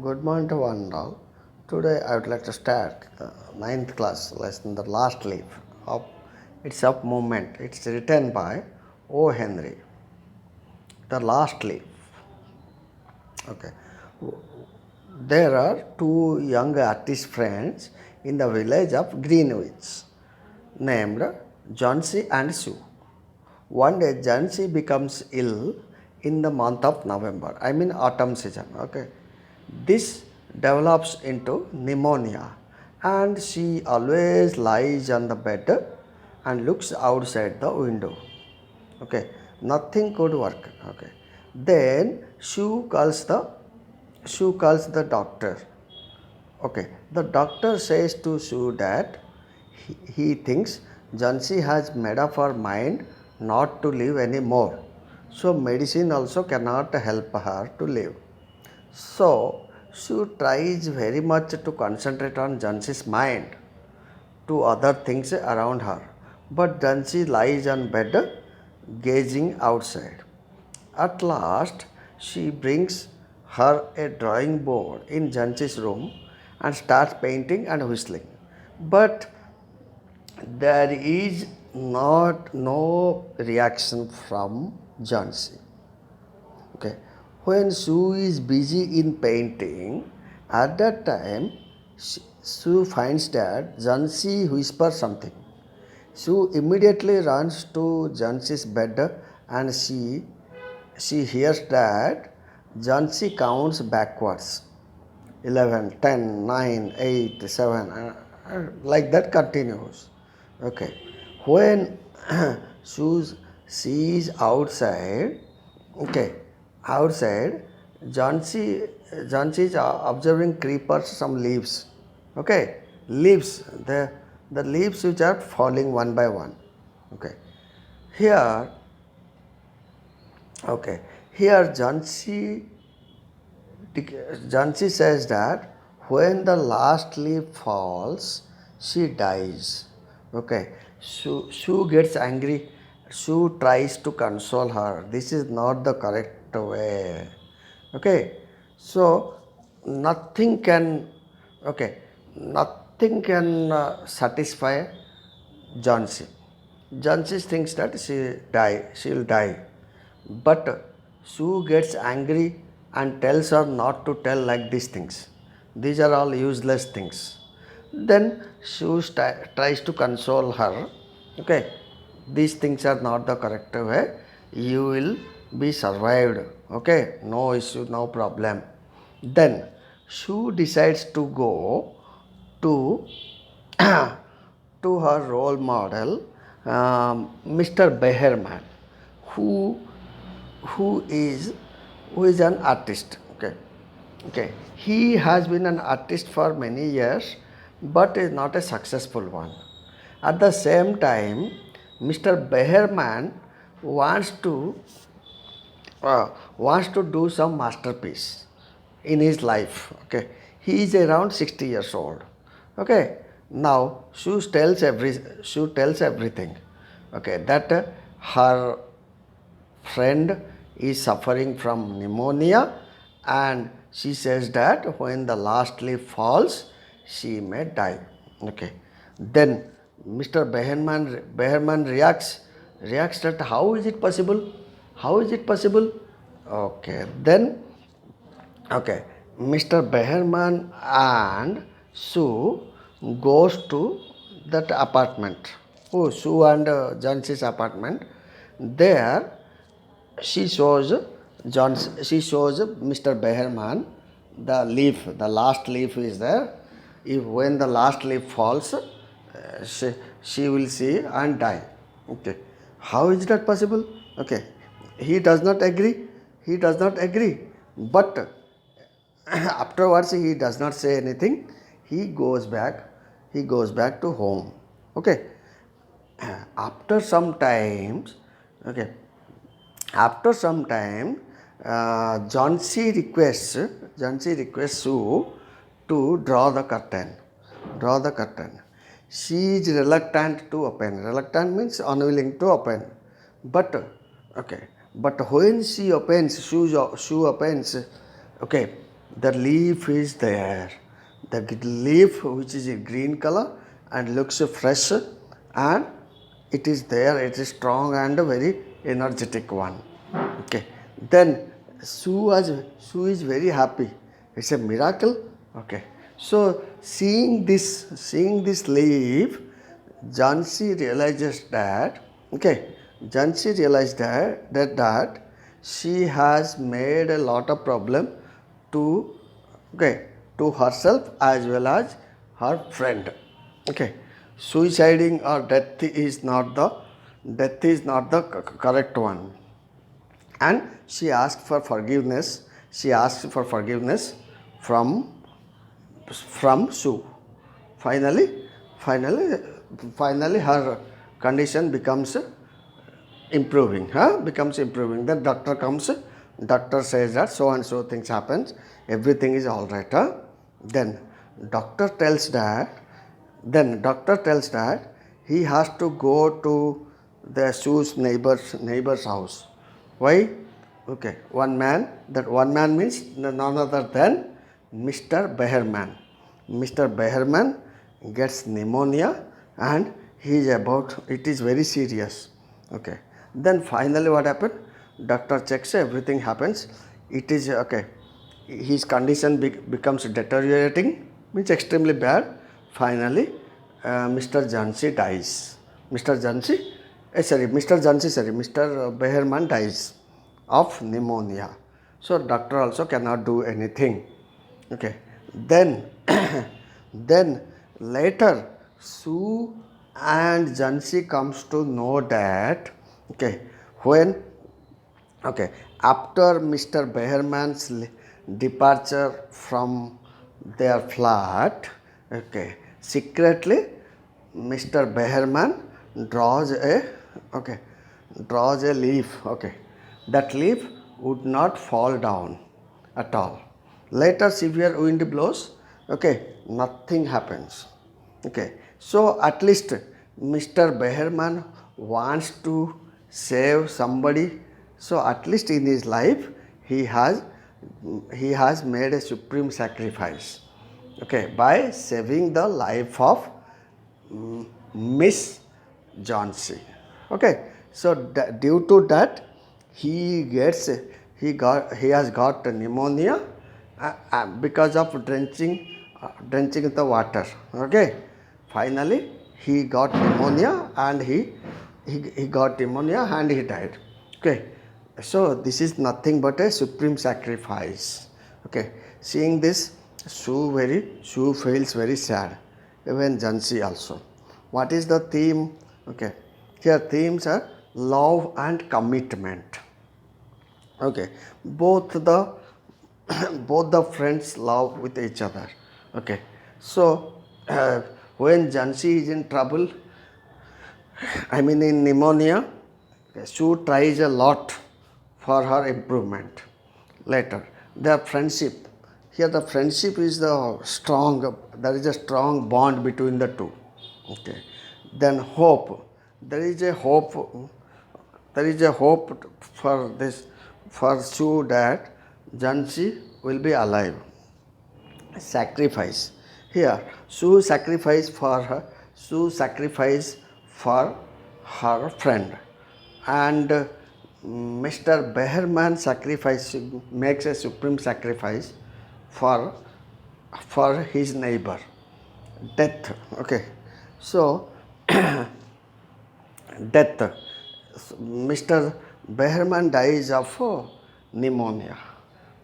Good morning to one and all. Today I would like to start the ninth class lesson, the last leaf of It's Up Movement. It's written by O. Henry. The last leaf. Okay. There are two young artist friends in the village of Greenwich named Johnsy and Sue. One day Johnsy becomes ill in the month of November, I mean autumn season. Okay. This develops into pneumonia and she always lies on the bed and looks outside the window. Okay. Nothing could work. Okay. Then Sue calls the doctor. Okay, the doctor says to Sue that he thinks Jansi has made up her mind not to live anymore. So medicine also cannot help her to live. So Sue tries very much to concentrate on Jansi's mind to other things around her. But Jansi lies on bed gazing outside. At last, she brings her a drawing board in Jansi's room and starts painting and whistling. But there is not no reaction from Jansi. Okay. When Sue is busy in painting, at that time, Sue finds that Jansi whispers something. Sue immediately runs to Jansi's bed and she hears that Jansi counts backwards 11, 10, 9, 8, 7, like that continues. Okay. When Sue sees outside, okay, outside, Jansi is observing creepers, some leaves. Okay, leaves, the leaves which are falling one by one. Okay, here, okay, here Jansi says that when the last leaf falls, she dies. Okay, Sue gets angry. Sue tries to console her. This is not the correct way. Okay, so nothing can, okay, nothing can satisfy Jansi. Jansi thinks that she'll die. But Sue gets angry and tells her not to tell like these things. These are all useless things. Then Sue tries to console her. Okay, these things are not the correct way. You will be survived. Okay, no issue, no problem. Then Sue decides to go to to her role model, Mr. Behrman, who who is who is an artist. Okay, okay. He has been an artist for many years, but is not a successful one. At the same time, Mr. Behrman wants to wants to do some masterpiece in his life. Okay, he is around 60 years old. Okay, now Sue tells everything. Okay, that her friend is suffering from pneumonia and she says that when the last leaf falls, she may die. Okay, then Mr. Behrman reacts that how is it possible? How is it possible? Okay, then okay, Mr. Behrman and Sue goes to that apartment. Oh, Sue and Jansi's apartment. There, she shows she shows Mr. Behrman the leaf. The last leaf is there. If when the last leaf falls, she will see and die. Okay, how is that possible? Okay, he does not agree. He does not agree. But afterwards he does not say anything. He goes back. He goes back to home. Okay. After some times, okay. After some time, John C. requests Sue to draw the curtain. Draw the curtain. She is reluctant to open. Reluctant means unwilling to open. But okay. But when she opens, Sue opens. Okay. The leaf is there. The leaf which is in green color and looks fresh, and it is there. It is strong and very energetic one. Okay. Then Sue is very happy. It's a miracle. Okay. So seeing this leaf, Jansi realizes that, okay, Jansi realized that she has made a lot of problem to, okay, to herself as well as her friend. Okay, suiciding or death is not the correct one, and she asked for forgiveness. She asked for forgiveness from Sue. Finally, finally, finally, her condition becomes improving. Becomes improving. Then doctor comes. Doctor says that so and so things happens. Everything is all right. Then doctor tells that. Then doctor tells that he has to go to the Sue's neighbor's house. Why? Okay, one man. That one man means none other than Mr. Behrman. Mr. Behrman gets pneumonia and he is about. It is very serious. Okay. Then finally, what happened? Doctor checks, everything happens. It is okay. His condition becomes deteriorating, means extremely bad. Finally, Mr. Jansi dies. Mr. Jansi, Mr. Behrman dies of pneumonia. So doctor also cannot do anything. Okay. Then, then later, Sue and Jansi comes to know that, okay, when, okay, after Mr. Behrman's departure from their flat, okay, secretly Mr. Behrman draws a, okay, draws a leaf. Okay, that leaf would not fall down at all. Later severe wind blows. Okay, nothing happens. Okay, so at least Mr. Behrman wants to save somebody. So at least in his life he has made a supreme sacrifice. Okay, by saving the life of Miss Johnsy. Okay, so due to that he has got pneumonia because of drenching the water. Okay, finally he got pneumonia and he got pneumonia and he died. Okay, so this is nothing but a supreme sacrifice. Okay, seeing this, Sue feels very sad. Even Jansi also. What is the theme? Okay, here themes are love and commitment. Okay, both the both the friends love with each other. Okay, so when Jansi is in trouble, I mean in pneumonia, Sue tries a lot for her improvement. Later, their friendship. Here the friendship is the strong. There is a strong bond between the two. Okay. Then hope. There is a hope. There is a hope for this, for Sue, that Jansi will be alive. Sacrifice. Here, Sue sacrifice for her. Sue sacrifice for her friend, and Mr. Behrman makes a supreme sacrifice for his neighbor. Death. Okay, so death. Mr. Behrman dies of pneumonia,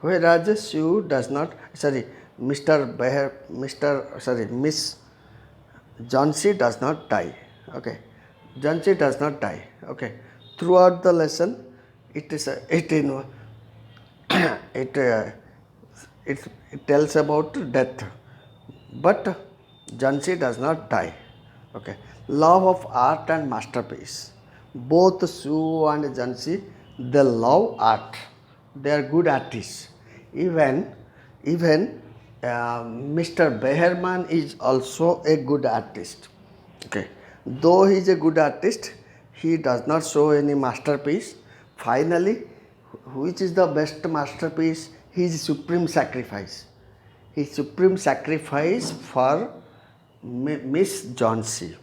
whereas Sue does not. Sorry, Miss Johnsy does not die. Okay, Johnsy does not die. Okay, throughout the lesson, it is it it tells about death, but Jansi does not die. Okay, love of art and masterpiece. Both Sue and Jansi, they love art. They are good artists. Even Mr. Behrman is also a good artist. Okay, though he is a good artist, he does not show any masterpiece. Finally, which is the best masterpiece his supreme sacrifice. His supreme sacrifice for Miss Johnsy.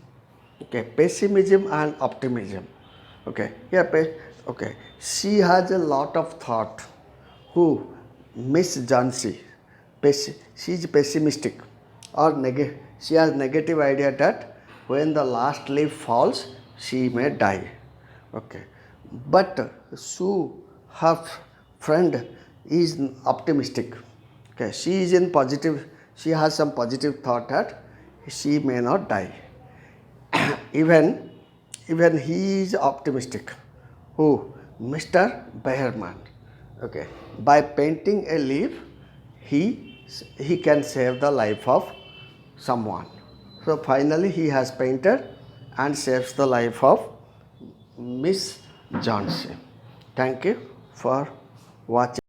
Okay, pessimism and optimism. Okay, yeah, okay. She has a lot of thought. Who? Miss Johnsy. She is pessimistic or she has negative idea that when the last leaf falls, she may die. Okay, but Sue, her friend, is optimistic. Okay, she is in positive. She has some positive thought that she may not die. even even he is optimistic. Who? Mr. Behrman. Okay. By painting a leaf, he can save the life of someone. So finally he has painted and saves the life of Miss Johnson. Thank you for watching.